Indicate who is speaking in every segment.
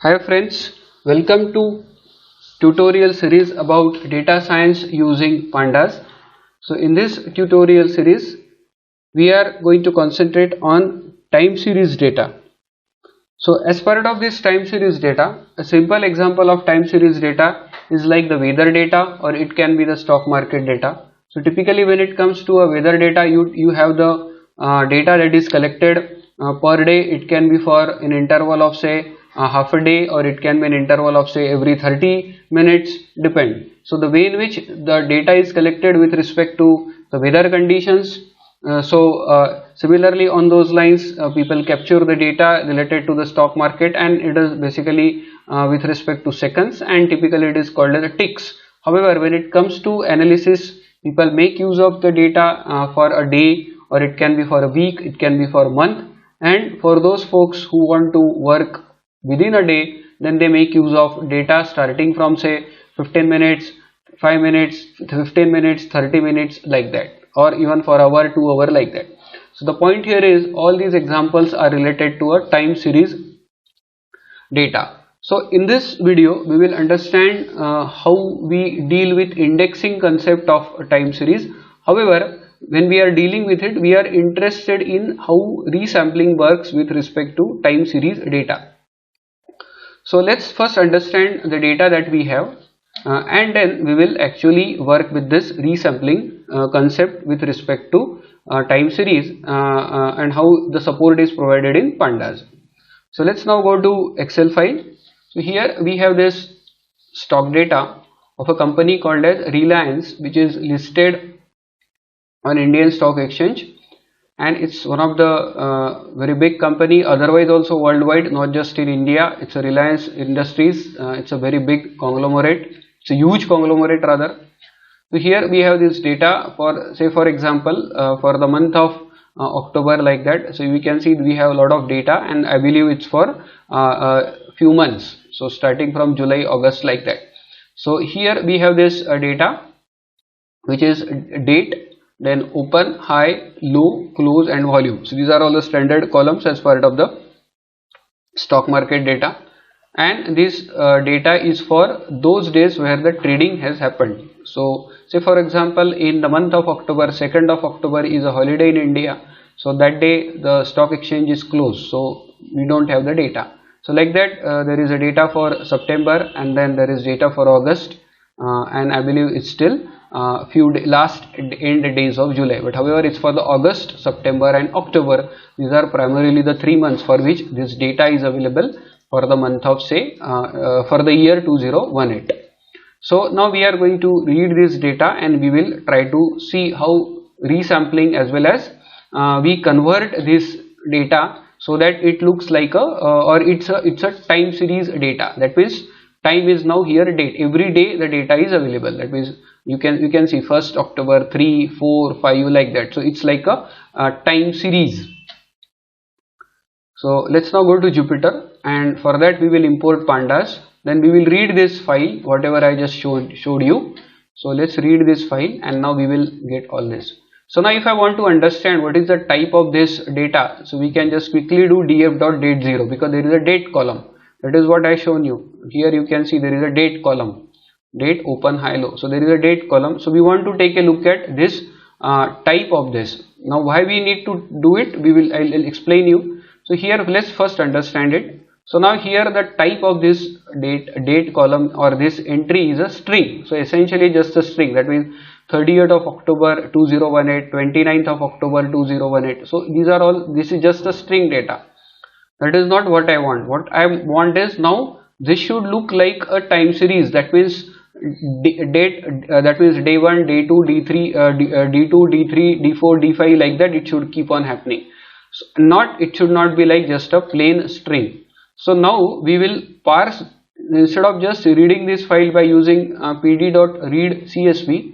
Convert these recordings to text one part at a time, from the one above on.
Speaker 1: Hi friends, welcome to tutorial series about data science using pandas. So in this tutorial series, we are going to concentrate on time series data. So as part of this time series data, a simple example of time series data is like the weather data, or it can be the stock market data. So typically when it comes to a weather data, you have the data that is collected per day. It can be for an interval of say half a day, or it can be an interval of say every 30 minutes, depend. So the way in which the data is collected with respect to the weather conditions, similarly on those lines, people capture the data related to the stock market, and it is basically with respect to seconds, and typically it is called as ticks. However, when it comes to analysis, people make use of the data for a day, or it can be for a week, it can be for a month, and for those folks who want to work within a day, then they make use of data starting from say 15 minutes, 5 minutes, 15 minutes, 30 minutes, like that, or even for hour, 2 hour, like that. So the point here is all these examples are related to a time series data. So in this video we will understand how we deal with indexing concept of time series. However, when we are dealing with it, we are interested in how resampling works with respect to time series data. So let's first understand the data that we have, and then we will actually work with this resampling concept with respect to time series and how the support is provided in pandas. So let's now go to Excel file. So here we have this stock data of a company called as Reliance, which is listed on Indian Stock Exchange, and it's one of the very big company, otherwise also worldwide, not just in India. It's a Reliance Industries. It's a very big conglomerate. It's a huge conglomerate rather. So here we have this data for say for example for the month of October, like that. So we can see we have a lot of data, and I believe it's for a few months. So starting from July, August, like that. So here we have this data, which is date, then open, high, low, close, and volume. So these are all the standard columns as part of the stock market data, and this data is for those days where the trading has happened. So say for example in the month of October, 2nd of October is a holiday in India, so that day the stock exchange is closed, so we don't have the data. So like that, there is a data for September, and then there is data for August, and I believe it's still last end days of July, but however it's for the August, September, and October. These are primarily the 3 months for which this data is available for the month of say for the year 2018. So now we are going to read this data, and we will try to see how resampling as well as we convert this data so that it looks like a or it's a time series data. That means time is now here date, every day the data is available. That means you can see 1st October, 3, 4, 5, like that. So it's like a time series. So let's now go to Jupyter, and for that we will import pandas. Then we will read this file whatever I just showed you. So let's read this file, and now we will get all this. So now if I want to understand what is the type of this data, so we can just quickly do df.date0, because there is a date column. That is what I shown you. Here you can see there is a date column, date, open, high, low. So there is a date column. So we want to take a look at this type of this. Now why we need to do it, I'll explain you. So here let's first understand it. So now here the type of this date column or this entry is a string. So essentially just a string. That means 30th of October 2018, 29th of October 2018. So these are all, this is just a string data. That is not what I want. What I want is now this should look like a time series. That means date, that means day 1, day 2, d3, d2, d3, d4, d5, like that. It should keep on happening. So it should not be like just a plain string. So now we will parse, instead of just reading this file by using pd.read.csv,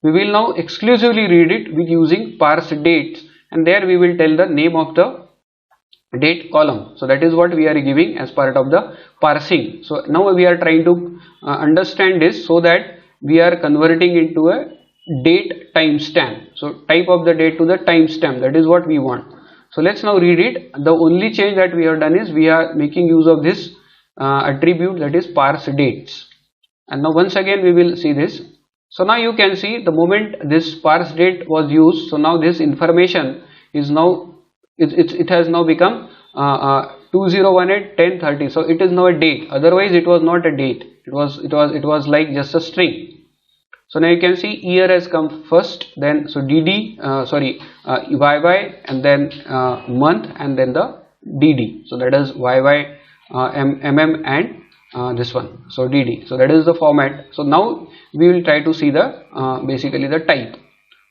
Speaker 1: we will now exclusively read it with using parse dates, and there we will tell the name of the date column. So that is what we are giving as part of the parsing. So now we are trying to understand this so that we are converting into a date timestamp. So type of the date to the timestamp, that is what we want. So let's now read it. The only change that we have done is we are making use of this attribute, that is parse dates. And now once again we will see this. So now you can see the moment this parse date was used, so now this information is now it has now become 2018-10-30. So it is now a date. Otherwise it was not a date. It was like just a string. So now you can see year has come first, then so DD YY, and then month, and then the DD. So that is YY, MM, and this one, so DD. So that is the format. So now we will try to see the basically the type.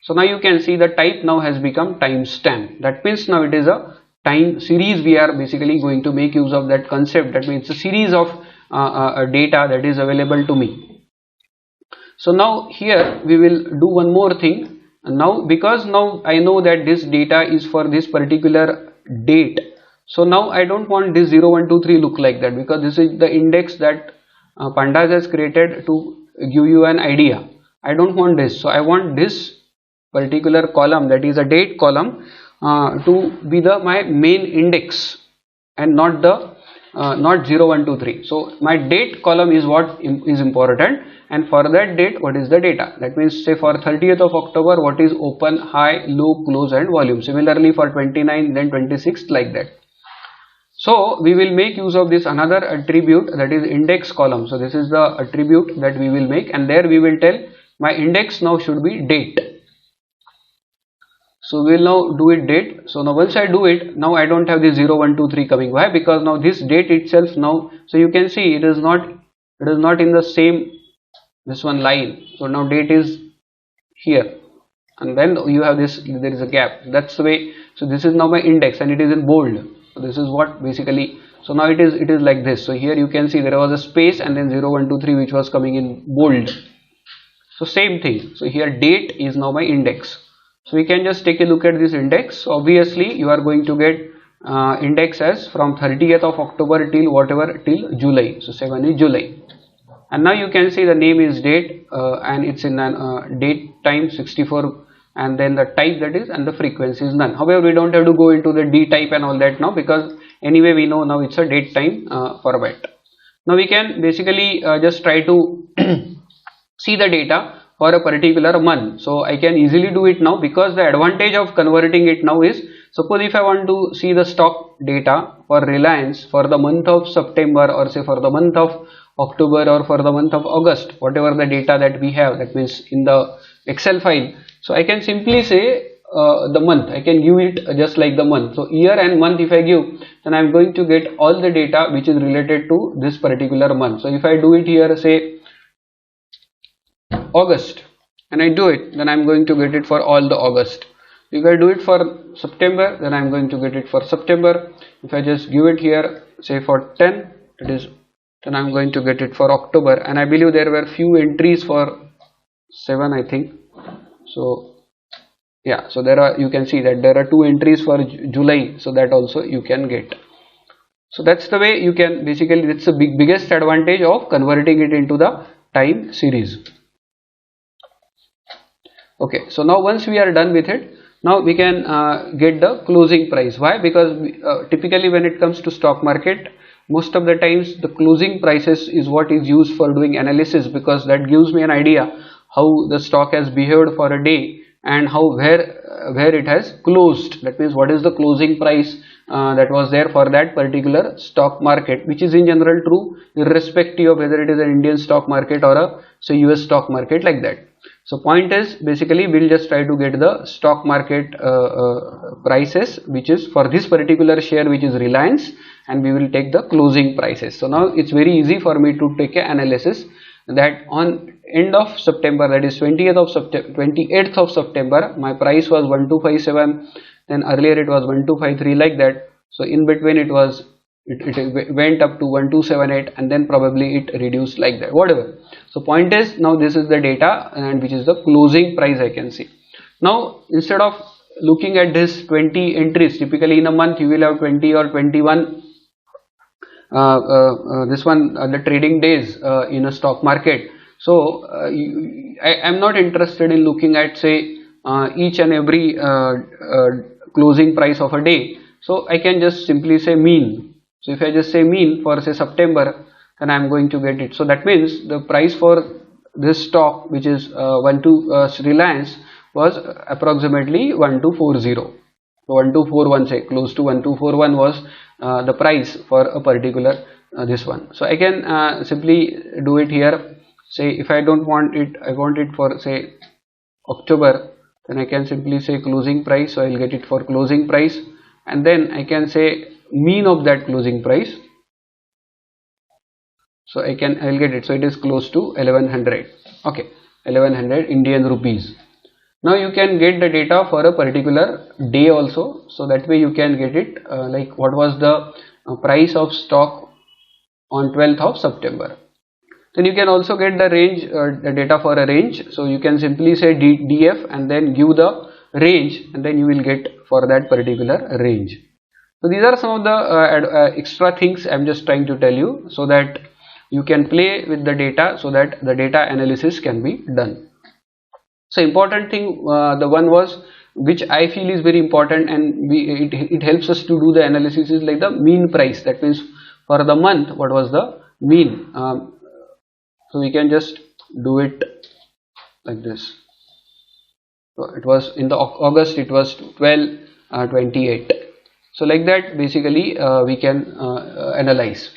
Speaker 1: So now you can see the type now has become timestamp. That means now it is a time series. We are basically going to make use of that concept. That means a series of data that is available to me. So now here we will do one more thing. Now because now I know that this data is for this particular date. So now I don't want this 0, 1, 2, 3 look like that, because this is the index that Pandas has created to give you an idea. I don't want this. So I want this particular column, that is a date column, to be my main index, and not the not 0, 1, 2, 3. So my date column is what is important, and for that date what is the data. That means say for 30th of October what is open, high, low, close, and volume. Similarly for 29th, then 26th, like that. So we will make use of this another attribute, that is index column. So this is the attribute that we will make, and there we will tell my index now should be date. So we will now do it date. So now once I do it, now I don't have this 0, 1, 2, 3 coming. Why? Because now this date itself now, so you can see it is not in the same this one line. So now date is here, and then you have this, there is a gap. That's the way. So this is now my index, and it is in bold. So this is what basically. So now it is like this. So here you can see there was a space, and then 0, 1, 2, 3 which was coming in bold. So same thing. So here date is now my index. So we can just take a look at this index. Obviously you are going to get index as from 30th of October till whatever, till July. So 7 is July, and now you can see the name is date, and it's in an date time 64, and then the type, that is, and the frequency is none. However, we don't have to go into the D type and all that now, because anyway we know now it's a date time format. Now we can basically just try to see the data for a particular month. So I can easily do it now, because the advantage of converting it now is, suppose if I want to see the stock data for Reliance for the month of September, or say for the month of October, or for the month of August, whatever the data that we have, that means in the Excel file. So I can simply say the month. I can give it just like the month. So year and month if I give, then I am going to get all the data which is related to this particular month. So if I do it here, say August, and I do it, then I am going to get it for all the August. If I do it for September, then I am going to get it for September. If I just give it here, say for 10, it is, then I am going to get it for October. And I believe there were few entries for 7, I think. So yeah, so there are, you can see that there are 2 entries for July, so that also you can get. So that's the way you can basically, it's the biggest advantage of converting it into the time series. Okay, so now once we are done with it, now we can get the closing price. Why? Because typically when it comes to stock market, most of the times the closing prices is what is used for doing analysis, because that gives me an idea how the stock has behaved for a day, and how where it has closed. That means what is the closing price that was there for that particular stock market, which is in general true irrespective of whether it is an Indian stock market or a say US stock market, like that. So point is, basically we'll just try to get the stock market prices, which is for this particular share, which is Reliance, and we will take the closing prices. So now it's very easy for me to take an analysis that on end of September, that is 28th of September, my price was 1257, then earlier it was 1253, like that. So in between it was it went up to 1278, and then probably it reduced, like that, whatever. So point is, now this is the data, and which is the closing price I can see. Now instead of looking at this 20 entries, typically in a month you will have 20 or 21 this one the trading days in a stock market. So I am not interested in looking at say each and every closing price of a day. So I can just simply say mean. So if I just say mean for say September, then I am going to get it. So that means the price for this stock, which is Reliance, was approximately 1240. So 1241, say close to 1241 was the price for a particular this one. So I can simply do it here. Say if I don't want it, I want it for say October, then I can simply say closing price. So I will get it for closing price, and then I can say mean of that closing price. So I will get it. So it is close to 1100. Okay, 1100 Indian rupees. Now you can get the data for a particular day also. So that way you can get it like what was the price of stock on 12th of September. Then you can also get the range, the data for a range. So you can simply say DF and then give the range, and then you will get for that particular range. So these are some of the extra things I am just trying to tell you, so that you can play with the data, so that the data analysis can be done. So important thing, the one was which I feel is very important, and it helps us to do the analysis, is like the mean price. That means for the month what was the mean. So we can just do it like this. So it was in the August, it was 1228. So like that basically we can analyze.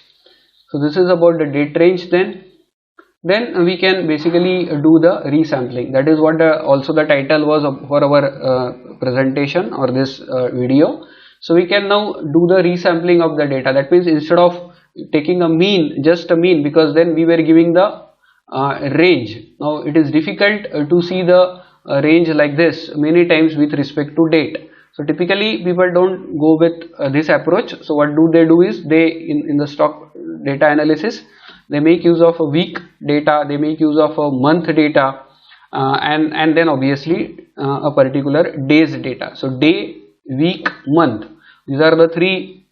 Speaker 1: So this is about the date range. Then we can basically do the resampling. That is what also the title was for our presentation or this video. So we can now do the resampling of the data. That means instead of taking a mean, just a mean, because then we were giving the range. Now it is difficult to see the range like this many times with respect to date. So typically people don't go with this approach. So what do they do is, they in the stock data analysis, they make use of a week data, they make use of a month data, and then obviously a particular day's data. So day, week, month, these are the three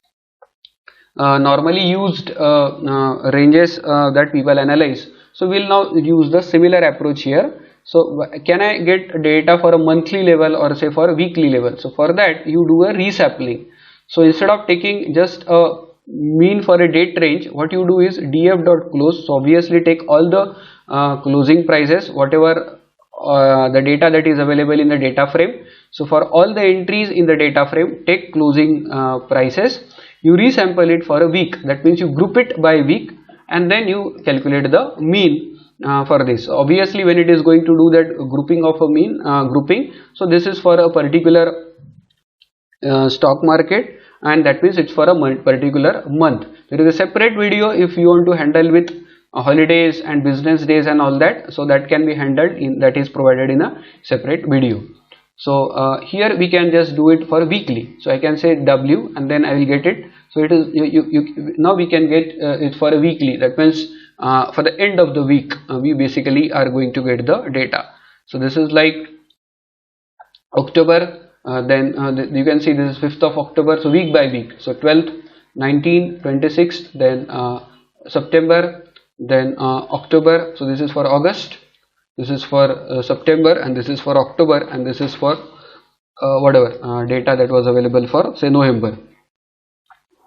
Speaker 1: normally used ranges that people analyze. So we'll now use the similar approach here. So can I get data for a monthly level or say for a weekly level? So for that you do a resampling. So instead of taking just a mean for a date range, what you do is df.close. So obviously take all the closing prices, whatever the data that is available in the data frame. So for all the entries in the data frame, take closing prices. You resample it for a week. That means you group it by week, and then you calculate the mean for this. Obviously when it is going to do that grouping of a mean grouping, so this is for a particular stock market, and that means it's for a particular month. There is a separate video if you want to handle with holidays and business days and all that, so that can be handled in, that is provided in a separate video. So here we can just do it for weekly. So I can say W and then I will get it. So it is now we can get it for a weekly. That means for the end of the week we basically are going to get the data. So this is like October, then you can see this is 5th of October, so week by week. So 12th, 19th, 26th, then September, then October. So this is for August, this is for September, and this is for October, and this is for whatever data that was available for say November.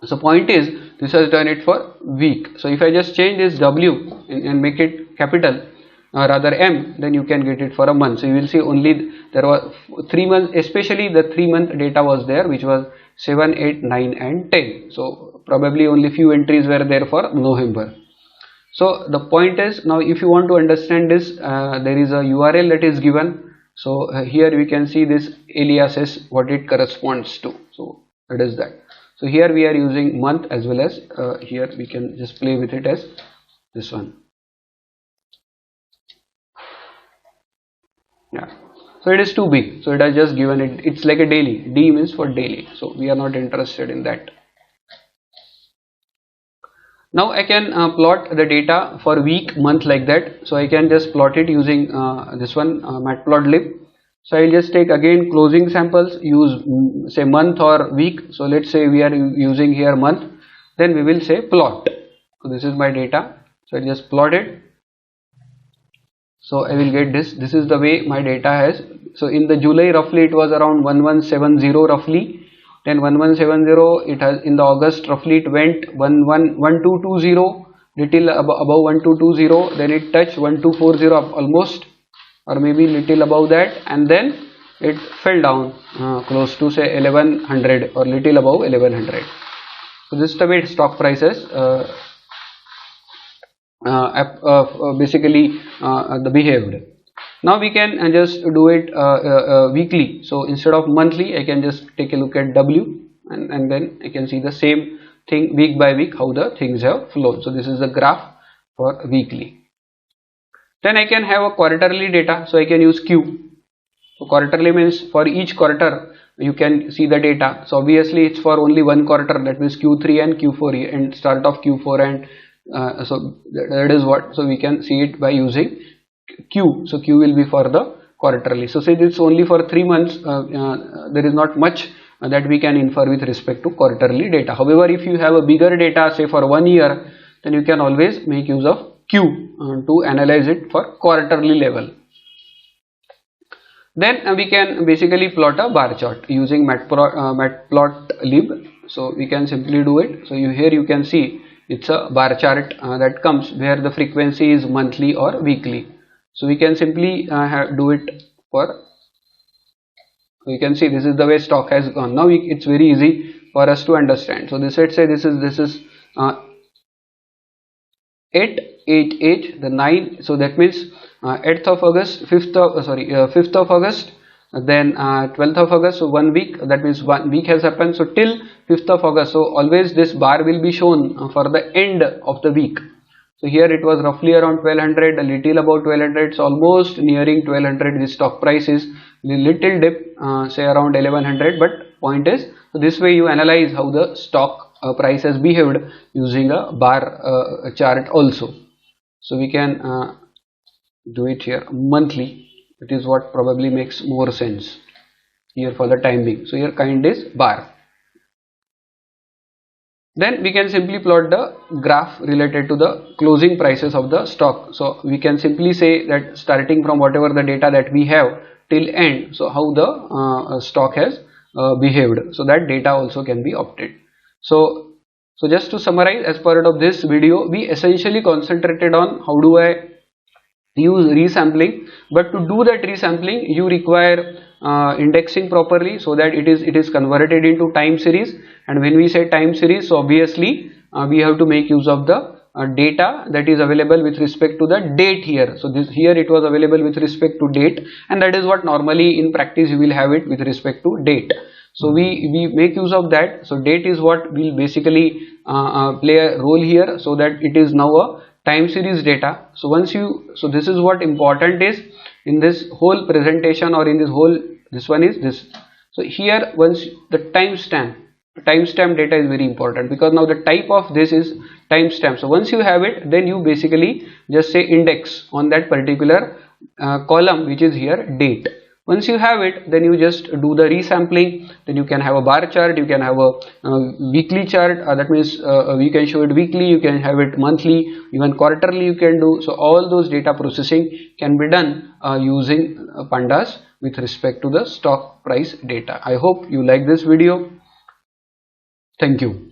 Speaker 1: So point is, this has done it for week. So if I just change this W and make it capital, rather M, then you can get it for a month. So you will see only there was 3 months, especially the 3-month data was there, which was 7, 8, 9 and 10. So probably only few entries were there for November. So the point is, now if you want to understand this, there is a URL that is given. So here we can see this aliases, what it corresponds to. So that is that. So here we are using month, as well as here we can just play with it as this one. Yeah, so it is too big, so it has just given it, it's like a daily, D means for daily, so we are not interested in that. Now I can plot the data for week, month, like that. So I can just plot it using this one, matplotlib. So I will just take again closing samples, use say month or week. So let's say we are using here month, then we will say plot. So this is my data, so I just plot it. So I will get this. This is the way my data has. So in the July, roughly it was around 1170 roughly, then 1170, it has in the August roughly it went 1220, little above 1220, then it touched 1240 almost, or maybe little above that, and then it fell down close to say 1100 or little above 1100. So this is the way stock prices basically the behaved. Now we can just do it weekly. So instead of monthly, I can just take a look at W, and then I can see the same thing week by week how the things have flown. So this is the graph for weekly. Then I can have a quarterly data, so I can use Q. So quarterly means for each quarter you can see the data. So obviously it's for only one quarter, that means Q3 and Q4 and start of Q4, and so that is what. So we can see it by using Q. So Q will be for the quarterly. So say it's only for 3 months, there is not much that we can infer with respect to quarterly data. However, if you have a bigger data, say for 1 year, then you can always make use of Q to analyze it for quarterly level. Then we can basically plot a bar chart using matplotlib. So we can simply do it. So here you can see it's a bar chart that comes where the frequency is monthly or weekly. So we can simply do it for. You can see this is the way stock has gone. Now it's very easy for us to understand. So this, let's say this is 888 the 9. So that means 8th of August, 5th of August, then 12th of August. So 1 week, that means 1 week has happened. So till 5th of August. So always this bar will be shown for the end of the week. So here it was roughly around 1200, a little about 1200, so almost nearing 1200. The stock price is little dip, say around 1100. But point is, so this way you analyze how the stock price has behaved using a bar chart also. So we can do it here monthly. It is what probably makes more sense here for the time being. So here kind is bar. Then we can simply plot the graph related to the closing prices of the stock. So we can simply say that starting from whatever the data that we have till end, so how the stock has behaved. So that data also can be opted. So just to summarize, as part of this video, we essentially concentrated on how do I use resampling, but to do that resampling you require indexing properly so that it is converted into time series. And when we say time series, so obviously we have to make use of the data that is available with respect to the date here. So this here it was available with respect to date, and that is what normally in practice you will have it with respect to date. So we make use of that. So date is what will basically play a role here, so that it is now a time series data. So so this is what important is in this whole presentation, or in this whole, this one is this. So here once the timestamp data is very important, because now the type of this is timestamp. So once you have it, then you basically just say index on that particular column which is here date. Once you have it, then you just do the resampling. Then you can have a bar chart, you can have a weekly chart, that means you can show it weekly, you can have it monthly, even quarterly you can do. So all those data processing can be done using pandas with respect to the stock price data. I hope you like this video. Thank you.